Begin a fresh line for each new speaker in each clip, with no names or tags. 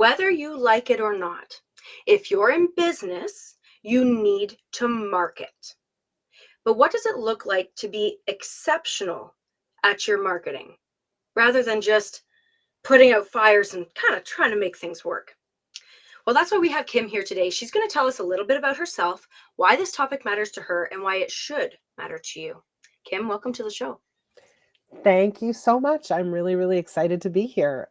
whether you like it or not. If you're in business, you need to market. But what does it look like to be exceptional at your marketing rather than just putting out fires and kind of trying to make things work? Well, that's why we have Kim here today. She's going to tell us a little bit about herself, why this topic matters to her, and why it should matter to you. Kim, welcome to the show.
Thank you so much. I'm really, really excited to be here.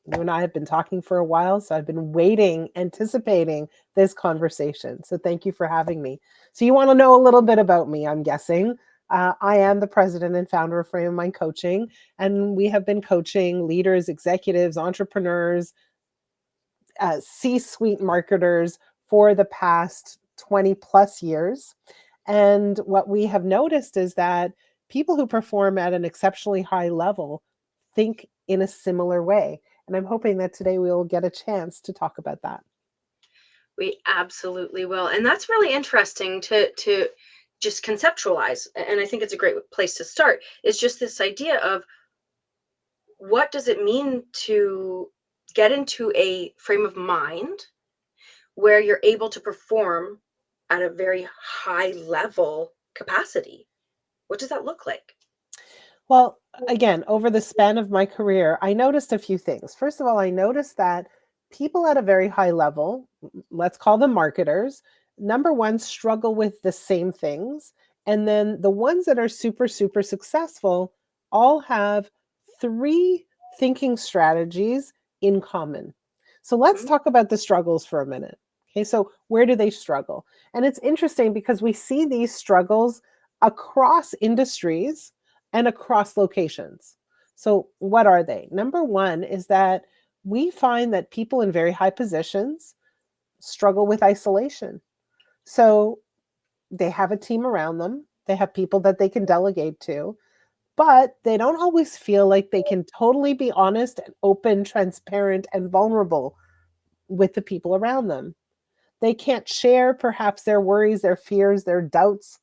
You and I have been talking for a while, so I've been waiting, anticipating this conversation. So thank you for having me. So you want to know a little bit about me, I'm guessing. I am the president and founder of Frame of Mind Coaching, and we have been coaching leaders, executives, entrepreneurs, C-suite marketers for the past 20 plus years. And what we have noticed is that people who perform at an exceptionally high level think in a similar way. And I'm hoping that today we'll get a chance to talk about that.
We absolutely will. And that's really interesting to just conceptualize. And I think it's a great place to start, is just this idea of what does it mean to get into a frame of mind where you're able to perform at a very high level capacity? What does that look like?
Well, again, over the span of my career, I noticed a few things. First of all, I noticed that people at a very high level, let's call them marketers, number one, struggle with the same things. And then the ones that are super, super successful all have three thinking strategies in common. So let's talk about the struggles for a minute. Okay, so where do they struggle? And it's interesting because we see these struggles across industries and across locations. So what are they? Number one is that we find that people in very high positions struggle with isolation. So they have a team around them, they have people that they can delegate to, but they don't always feel like they can totally be honest and open, transparent, and vulnerable with the people around them. They can't share perhaps their worries, their fears, their doubts,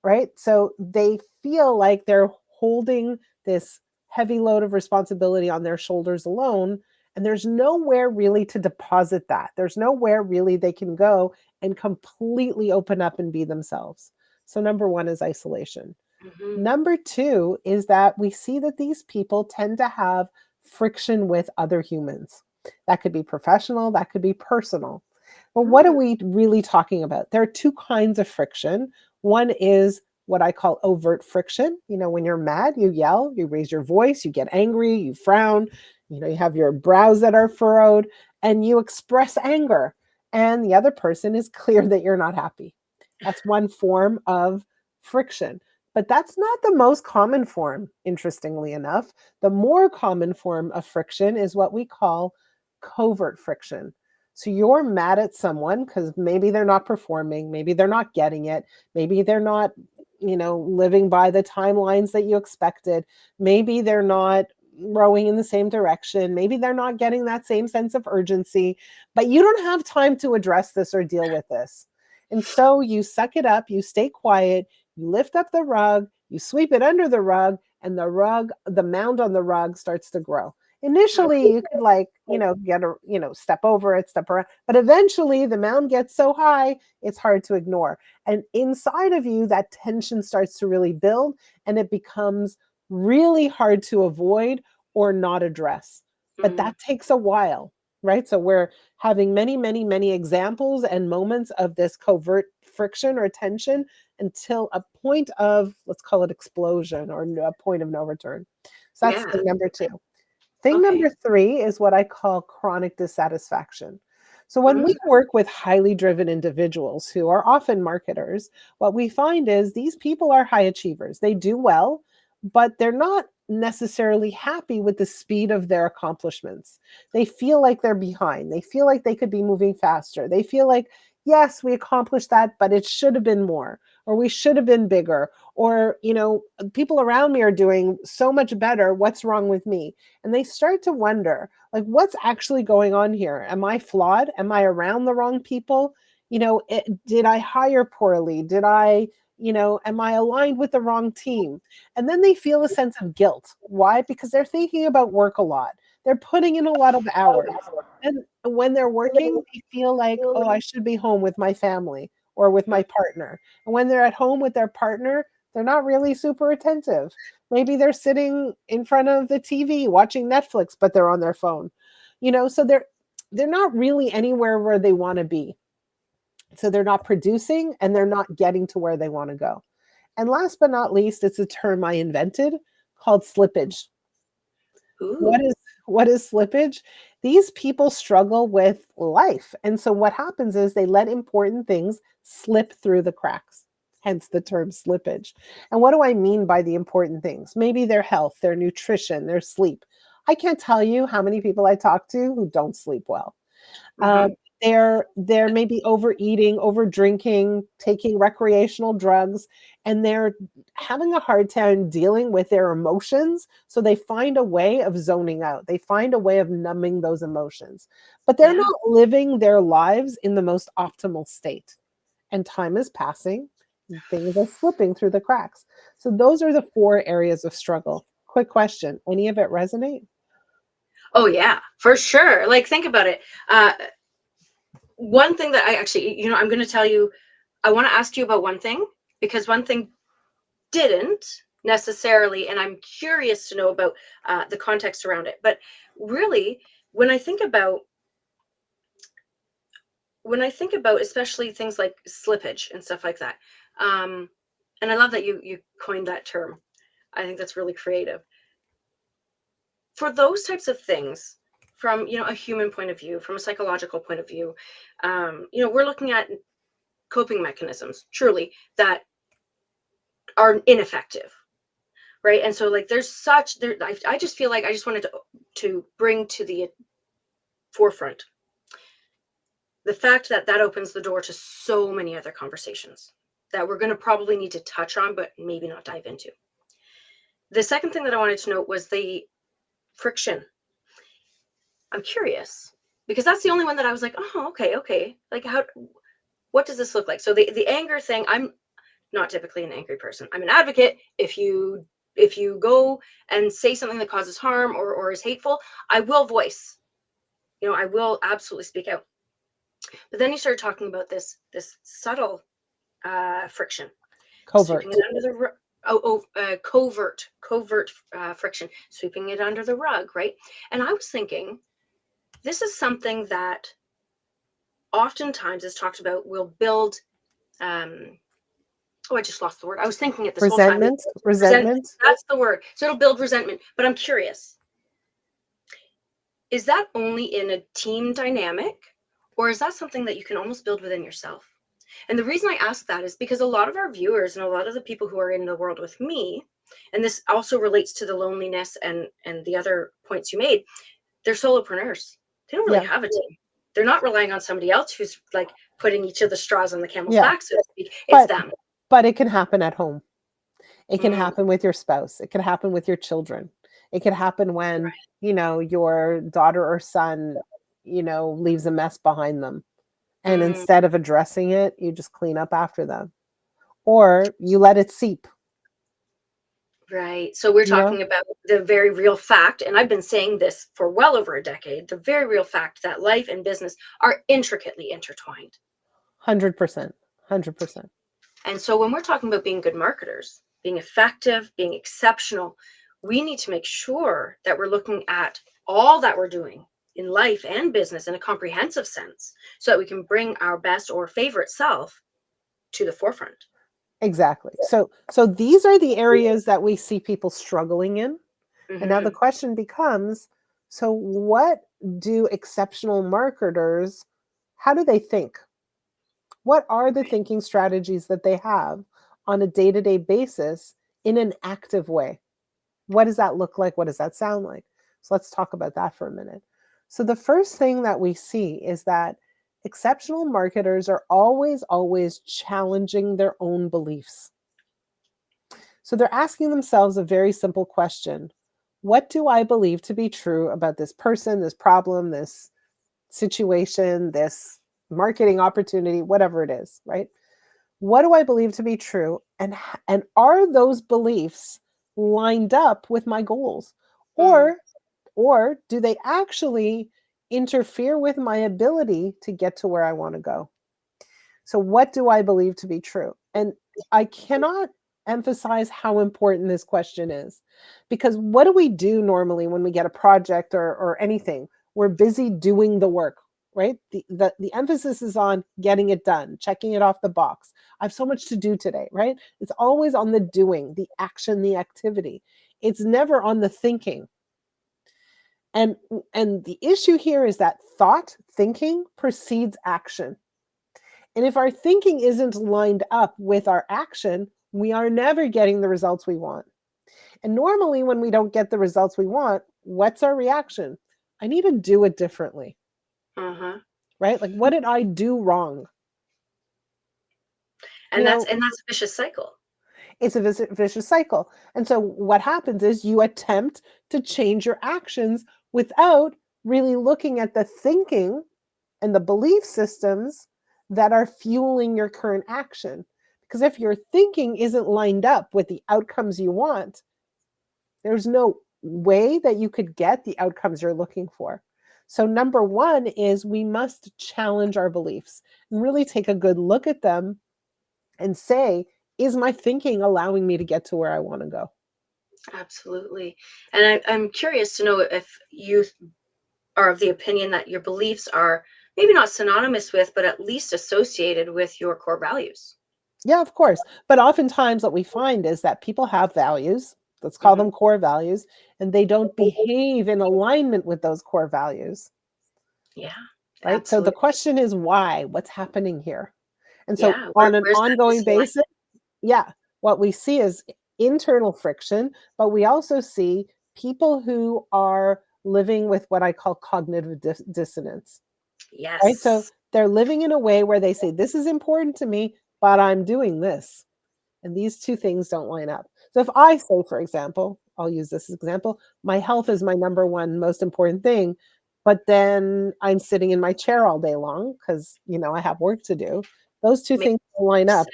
right? So they feel like they're holding this heavy load of responsibility on their shoulders alone, and there's nowhere really to deposit that. There's nowhere really they can go and completely open up and be themselves. So number one is isolation.
Mm-hmm.
Number two is that we see that these people tend to have friction with other humans. That could be professional, that could be personal. But what are we really talking about? There are two kinds of friction. One is what I call overt friction. You know, when you're mad, you yell, you raise your voice, you get angry, you frown, you have your brows that are furrowed, and you express anger. And the other person is clear that you're not happy. That's one form of friction. But that's not the most common form, interestingly enough. The more common form of friction is what we call covert friction. So you're mad at someone because maybe they're not performing, maybe they're not getting it, maybe they're not, living by the timelines that you expected, maybe they're not rowing in the same direction, maybe they're not getting that same sense of urgency, but you don't have time to address this or deal with this. And so you suck it up, you stay quiet, you lift up the rug, you sweep it under the rug, and the mound on the rug starts to grow. Initially, you could step over it, step around, but eventually the mound gets so high, it's hard to ignore. And inside of you, that tension starts to really build, and it becomes really hard to avoid or not address. But that takes a while, right? So we're having many, many, many examples and moments of this covert friction or tension until a point of, let's call it explosion or a point of no return. So that's thing number two. Thing number three is what I call chronic dissatisfaction. So when we work with highly driven individuals who are often marketers, what we find is these people are high achievers. They do well, but they're not necessarily happy with the speed of their accomplishments. They feel like they're behind. They feel like they could be moving faster. They feel like, yes, we accomplished that, but it should have been more, or we should have been bigger, or, people around me are doing so much better. What's wrong with me? And they start to wonder, like, what's actually going on here? Am I flawed? Am I around the wrong people? Did I hire poorly? Did I, am I aligned with the wrong team? And then they feel a sense of guilt. Why? Because they're thinking about work a lot. They're putting in a lot of hours. And when they're working, they feel like, oh, I should be home with my family or with my partner. And when they're at home with their partner, they're not really super attentive. Maybe they're sitting in front of the TV watching Netflix, but they're on their phone. So they're not really anywhere where they want to be. So they're not producing and they're not getting to where they want to go. And last but not least, it's a term I invented called slippage. What
Ooh.
is what is slippage? These people struggle with life. And so what happens is they let important things slip through the cracks. Hence the term slippage. And what do I mean by the important things? Maybe their health, their nutrition, their sleep. I can't tell you how many people I talk to who don't sleep well.
Mm-hmm.
They're maybe overeating, over drinking, taking recreational drugs, and they're having a hard time dealing with their emotions. So they find a way of zoning out. They find a way of numbing those emotions, but they're
Yeah.
not living their lives in the most optimal state. And time is passing, and things are slipping through the cracks. So those are the 4 areas of struggle. Quick question: any of it resonate?
Oh yeah, for sure. Like, think about it. One thing that I actually, I'm going to tell you, I want to ask you about one thing, because one thing didn't necessarily, and I'm curious to know about the context around it. But really, when I think about especially things like slippage and stuff like that, um, and I love that you coined that term. I think that's really creative. For those types of things, from a human point of view, from a psychological point of view, we're looking at coping mechanisms truly that are ineffective, right? And so, like, I just feel like I just wanted to bring to the forefront the fact that that opens the door to so many other conversations that we're going to probably need to touch on, but maybe not dive into. The second thing that I wanted to note was the friction. I'm curious because that's the only one that I was like, oh, okay. Like, what does this look like? So the anger thing, I'm not typically an angry person. I'm an advocate. If you go and say something that causes harm or is hateful, I will voice. I will absolutely speak out. But then you started talking about this subtle friction, sweeping
Covert.
it under the covert friction, sweeping it under the rug, right? And I was thinking, this is something that oftentimes is talked about will build. Oh, I just lost the word. I was thinking it this whole time.
Resentment.
Resentment.
Resentment.
That's the word. So it'll build resentment. But I'm curious, is that only in a team dynamic, or is that something that you can almost build within yourself? And the reason I ask that is because a lot of our viewers and a lot of the people who are in the world with me, and this also relates to the loneliness and the other points you made, they're solopreneurs. They don't really
Yeah.
have a team. They're not relying on somebody else who's like putting each of the straws on the camel's
Yeah.
back, so to speak. It's
But
them.
but it can happen at home. It can
Mm,
happen with your spouse. It can happen with your children. It can happen when,
right.
your daughter or son, leaves a mess behind them. And
Mm,
instead of addressing it, you just clean up after them. Or you let it seep,
right. So we're
you know?
talking about the very real fact, and I've been saying this for well over a decade, the very real fact that life and business are intricately intertwined.
100%. 100%.
And so when we're talking about being good marketers, being effective, being exceptional, we need to make sure that we're looking at all that we're doing in life and business in a comprehensive sense so that we can bring our best or favorite self to the forefront.
Exactly. So these are the areas that we see people struggling in. And now the
Mm-hmm.
question becomes, so what do exceptional marketers, how do they think? What are the thinking strategies that they have on a day-to-day basis in an active way? What does that look like? What does that sound like? So let's talk about that for a minute. So the first thing that we see is that exceptional marketers are always challenging their own beliefs. So they're asking themselves a very simple question. What do I believe to be true about this person, this problem, this situation, this marketing opportunity, whatever it is, right? What do I believe to be true? And are those beliefs lined up with my goals?
Mm,
Or Or do they actually interfere with my ability to get to where I want to go? So, what do I believe to be true? And I cannot emphasize how important this question is, because what do we do normally when we get a project or anything? We're busy doing the work, right? The emphasis is on getting it done, checking it off the box. I have so much to do today, right? It's always on the doing, the action, the activity. It's never on the thinking. And the issue here is that thought, thinking precedes action. And if our thinking isn't lined up with our action, we are never getting the results we want. And normally, when we don't get the results we want, what's our reaction? I need to do it differently. Right? Like, what did I do wrong?
And that's a vicious cycle.
It's a vicious cycle. And so what happens is you attempt to change your actions without really looking at the thinking and the belief systems that are fueling your current action. Because if your thinking isn't lined up with the outcomes you want, there's no way that you could get the outcomes you're looking for. So number one is we must challenge our beliefs and really take a good look at them and say, is my thinking allowing me to get to where I want to go?
Absolutely. And I'm curious to know if you are of the opinion that your beliefs are maybe not synonymous with, but at least associated with your core values.
Yeah, of course. But oftentimes what we find is that people have values, let's call them core values, and they don't behave in alignment with those core values.
Yeah.
Right.
Absolutely.
So the question is why? What's happening here? And so
Yeah,
on an
where's that
ongoing
disalignment?
basis, yeah, what we see is internal friction, but we also see people who are living with what I call cognitive dissonance. Right. So
Yes.
they're living in a way where they say, this is important to me, but I'm doing this. And these two things don't line up. So if I say, for example, I'll use this as example, my health is my number one most important thing, but then I'm sitting in my chair all day long because, I have work to do. Those two things don't line up.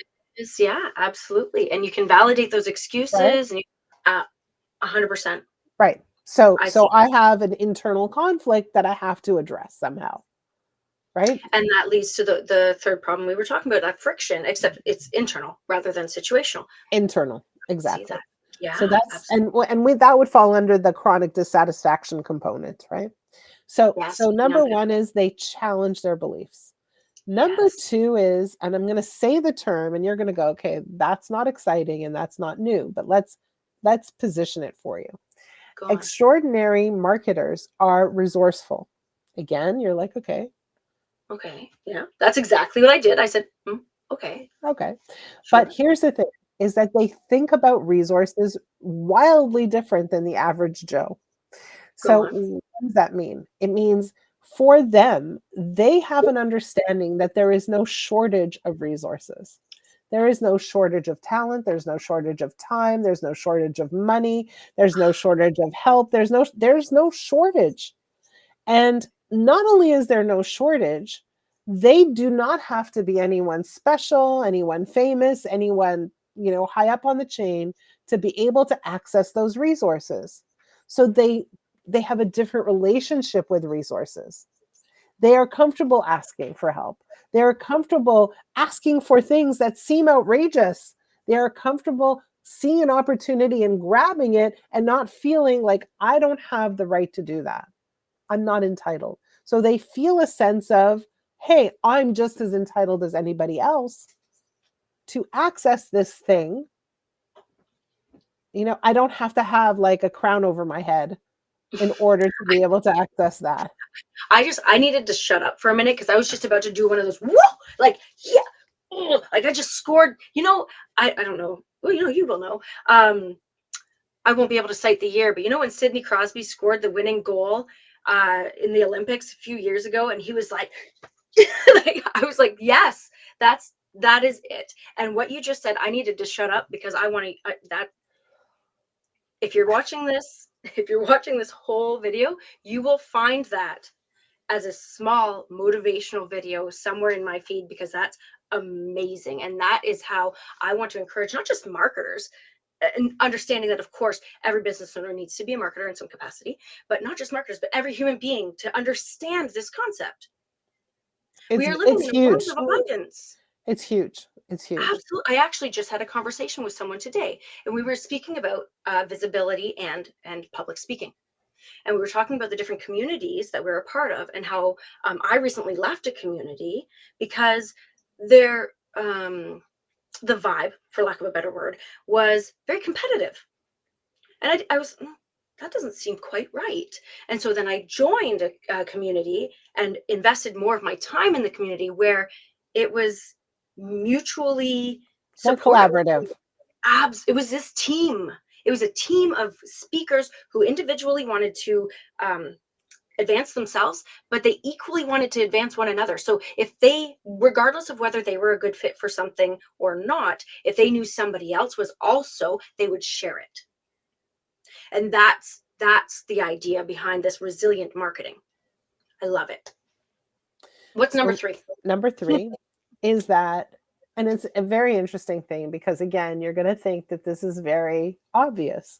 Yeah, absolutely. And you can validate those
Right.
excuses and 100%.
Right. So
I see.
I have an internal conflict that I have to address somehow. Right.
And that leads to the third problem we were talking about, that friction, except it's internal rather than situational.
Internal.
See
Exactly.
that? Yeah,
So that's
absolutely.
that would fall under the chronic dissatisfaction component, right? So
Yes,
number one is they challenge their beliefs. Number
yes.
two is, and I'm going to say the term, and you're going to go, okay, that's not exciting and that's not new, but let's position it for you.
Go on.
Extraordinary marketers are resourceful. Again, you're like, okay,
Okay. Yeah, that's exactly what I did. I said, okay,
okay. But
sure.
here's the thing, is that they think about resources wildly different than the average Joe.
Go
So
on.
what does that mean? It means for them, they have an understanding that there is no shortage of resources. There is no shortage of talent. There's no shortage of time. There's no shortage of money. There's no shortage of help. There's no shortage. And not only is there no shortage, they do not have to be anyone special, anyone famous, anyone, high up on the chain to be able to access those resources. So they have a different relationship with resources. They are comfortable asking for help. They are comfortable asking for things that seem outrageous. They are comfortable seeing an opportunity and grabbing it and not feeling like I don't have the right to do that. I'm not entitled. So they feel a sense of, hey, I'm just as entitled as anybody else to access this thing. I don't have to have like a crown over my head in order to be able to access that.
I needed to shut up for a minute because I was just about to do one of those, whoa, like, yeah, like I just scored, I don't know. Well, you will know. I won't be able to cite the year, but when Sidney Crosby scored the winning goal in the Olympics a few years ago, and he was like, like I was like, yes, that is it. And what you just said, I needed to shut up because I want to that. If you're watching this whole video, you will find that as a small motivational video somewhere in my feed, because that's amazing. And that is how I want to encourage not just marketers, and understanding that, of course, every business owner needs to be a marketer in some capacity, but not just marketers, but every human being to understand this concept. We are living
It's
in a world
huge.
of abundance.
It's huge. It's huge.
Absolutely. I actually just had a conversation with someone today, and we were speaking about visibility and public speaking. And we were talking about the different communities that we're a part of, and how I recently left a community because their the vibe, for lack of a better word, was very competitive. And I was, that doesn't seem quite right. And so then I joined a community and invested more of my time in the community where it was mutually
More
supportive.
collaborative.
It was this team. It was a team of speakers who individually wanted to advance themselves, but they equally wanted to advance one another. So if they, regardless of whether they were a good fit for something or not, if they knew somebody else was also, they would share it. And that's the idea behind this resilient marketing. I love it. What's number
So
3?
number 3 is that, and it's a very interesting thing because again, you're going to think that this is very obvious,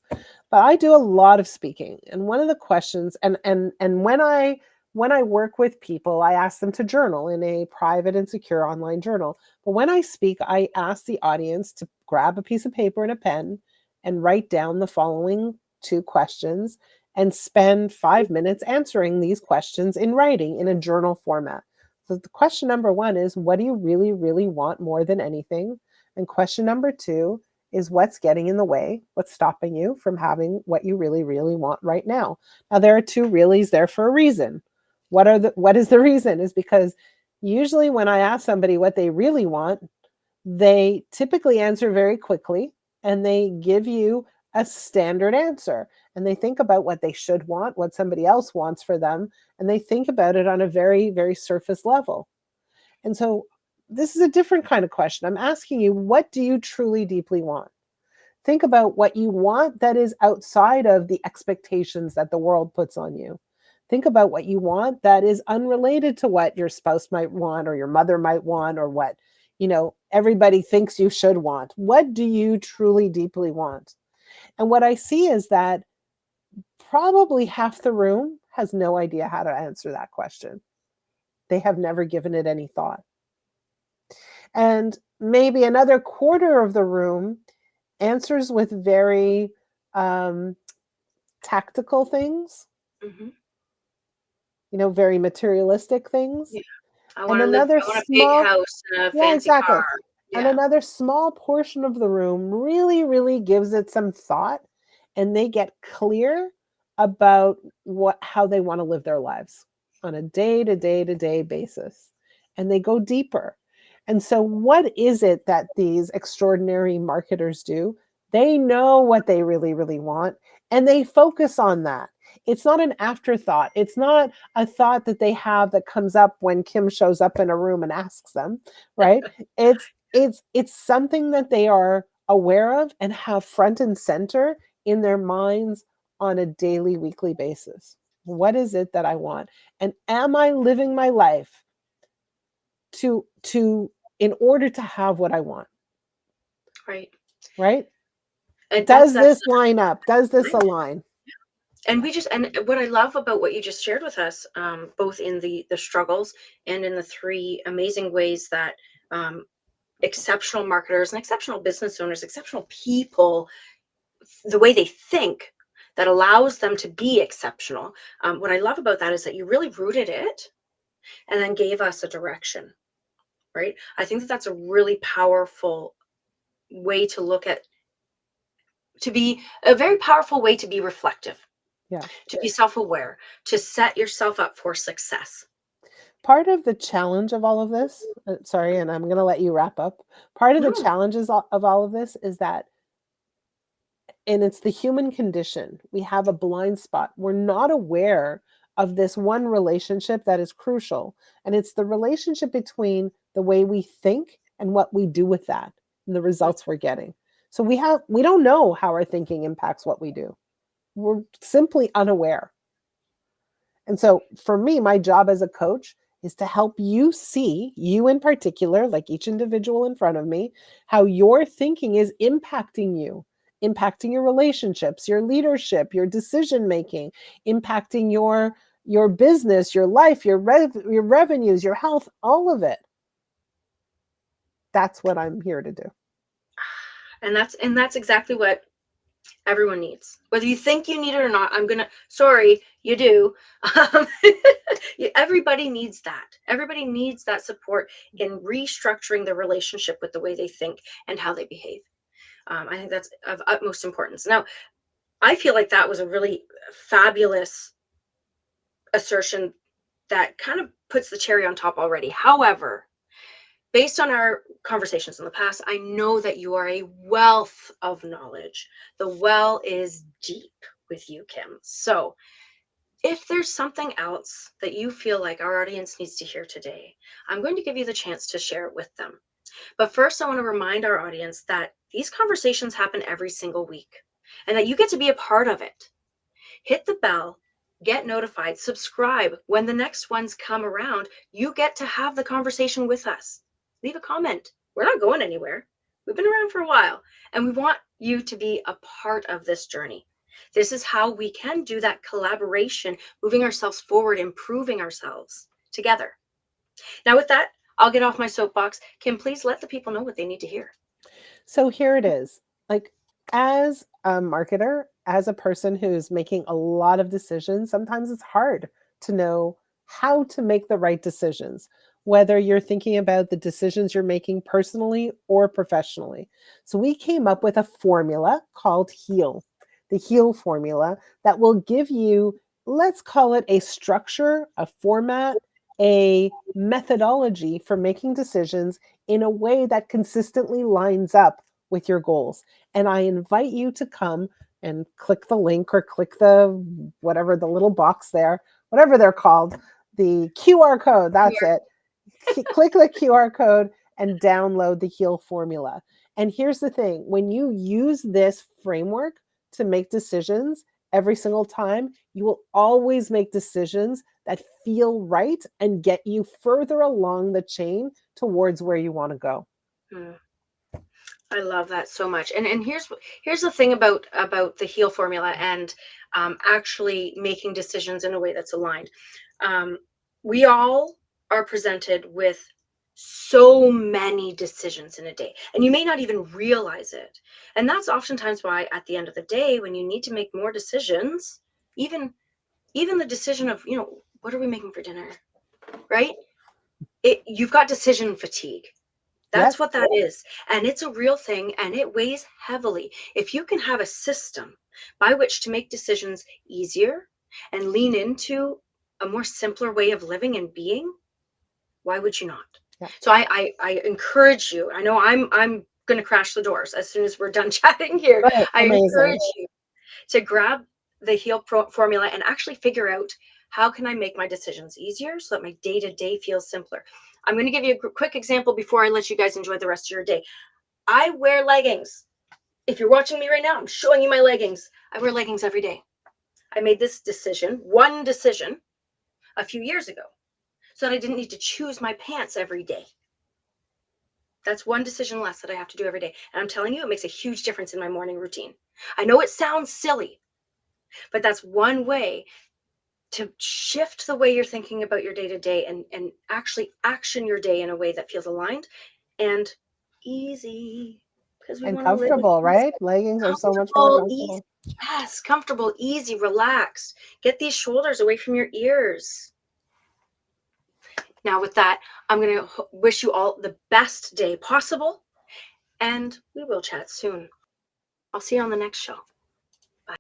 but I do a lot of speaking, and one of the questions, and when I work with people, I ask them to journal in a private and secure online journal. But when I speak, I ask the audience to grab a piece of paper and a pen and write down the following 2 questions and spend 5 minutes answering these questions in writing in a journal format. So the question number 1 is, what do you really, really want more than anything? And question number 2 is, what's getting in the way? What's stopping you from having what you really, really want right now? Now, there are 2 reallys there for a reason. What is the reason? Is because usually when I ask somebody what they really want, they typically answer very quickly and they give you a standard answer, and they think about what they should want, what somebody else wants for them, and they think about it on a very, very surface level. And so this is a different kind of question. I'm asking you, what do you truly deeply want? Think about what you want that is outside of the expectations that the world puts on you. Think about what you want that is unrelated to what your spouse might want or your mother might want or what, everybody thinks you should want. What do you truly deeply want? And what I see is that probably half the room has no idea how to answer that question. They have never given it any thought. And maybe another quarter of the room answers with very tactical things,
Mm-hmm.
very materialistic things.
Yeah. I
And
want to live,
another
I want a big
small,
house and a
yeah,
fancy
exactly.
car.
And
Yeah.
another small portion of the room really, really gives it some thought, and they get clear about how they want to live their lives on a day-to-day basis. And they go deeper. And so what is it that these extraordinary marketers do? They know what they really, really want, and they focus on that. It's not an afterthought. It's not a thought that they have that comes up when Kim shows up in a room and asks them, right? It's something that they are aware of and have front and center in their minds on a daily, weekly basis. What is it that I want? And am I living my life to in order to have what I want?
Right.
Right?
And
Does
that's
this line up? Does this
right.
align?
And what I love about what you just shared with us, both in the struggles and in the 3 amazing ways that exceptional marketers and exceptional business owners, exceptional people, the way they think that allows them to be exceptional. What I love about that is that you really rooted it and then gave us a direction, right? I think that that's a really powerful way to look at, to be a very powerful way to be reflective,
Yeah.
to be self-aware, to set yourself up for success.
Part of the challenge of all of this, sorry, and I'm going to let you wrap up. Part of the
No.
challenges of all of this is that, and it's the human condition, we have a blind spot. We're not aware of this one relationship that is crucial. And it's the relationship between the way we think and what we do with that and the results we're getting. So we don't know how our thinking impacts what we do. We're simply unaware. And so for me, my job as a coach is to help you see, you in particular, like each individual in front of me, how your thinking is impacting you impacting your relationships, your leadership, your decision making, impacting your business, your life, your revenues, your health, all of it. That's what I'm here to do.
And that's exactly what everyone needs. Whether you think you need it or not, sorry, you do. Everybody needs that. Everybody needs that support in restructuring their relationship with the way they think and how they behave. I think that's of utmost importance. Now, I feel like that was a really fabulous assertion that kind of puts the cherry on top already. However, based on our conversations in the past, I know that you are a wealth of knowledge. The well is deep with you, Kim. So if there's something else that you feel like our audience needs to hear today, I'm going to give you the chance to share it with them. But first, I want to remind our audience that these conversations happen every single week and that you get to be a part of it. Hit the bell, get notified, subscribe. When the next ones come around, you get to have the conversation with us. Leave a comment. We're not going anywhere. We've been around for a while, and we want you to be a part of this journey. This is how we can do that collaboration, moving ourselves forward, improving ourselves together. Now, with that, I'll get off my soapbox. Kim, please let the people know what they need to hear.
So here it is. Like, as a marketer, as a person who's making a lot of decisions, sometimes it's hard to know how to make the right decisions, whether you're thinking about the decisions you're making personally or professionally. So we came up with a formula called HEAL, the HEAL formula, that will give you, let's call it a structure, a format, a methodology for making decisions in a way that consistently lines up with your goals. And I invite you to come and click the link or click the whatever, the little box there, whatever they're called, the QR code, that's it. Click the QR code and download the HEAL formula. And here's the thing, when you use this framework to make decisions every single time, you will always make decisions that feel right and get you further along the chain towards where you want to go.
I love that so much. And here's the thing about the HEAL formula and actually making decisions in a way that's aligned. We all are presented with so many decisions in a day, and you may not even realize it. And that's oftentimes why at the end of the day, when you need to make more decisions, even the decision of, what are we making for dinner, right? You've got decision fatigue. That's
Yes.
what that is. And it's a real thing, and it weighs heavily. If you can have a system by which to make decisions easier and lean into a more simpler way of living and being, why would you not?
Yeah.
So I encourage you. I know I'm going to crash the doors as soon as we're done chatting here.
Right.
I
Amazing.
encourage you to grab the HEAL formula and actually figure out, how can I make my decisions easier so that my day-to-day feels simpler? I'm going to give you a quick example before I let you guys enjoy the rest of your day. I wear leggings. If you're watching me right now, I'm showing you my leggings. I wear leggings every day. I made this one decision, a few years ago, so that I didn't need to choose my pants every day. That's one decision less that I have to do every day. And I'm telling you, it makes a huge difference in my morning routine. I know it sounds silly, but that's one way to shift the way you're thinking about your day-to-day and actually action your day in a way that feels aligned and easy. Because we
And
want to live
comfortable, right? Leggings are so much more comfortable.
Yes, comfortable, easy, relaxed. Get these shoulders away from your ears. Now with that, I'm going to wish you all the best day possible, and we will chat soon. I'll see you on the next show. Bye.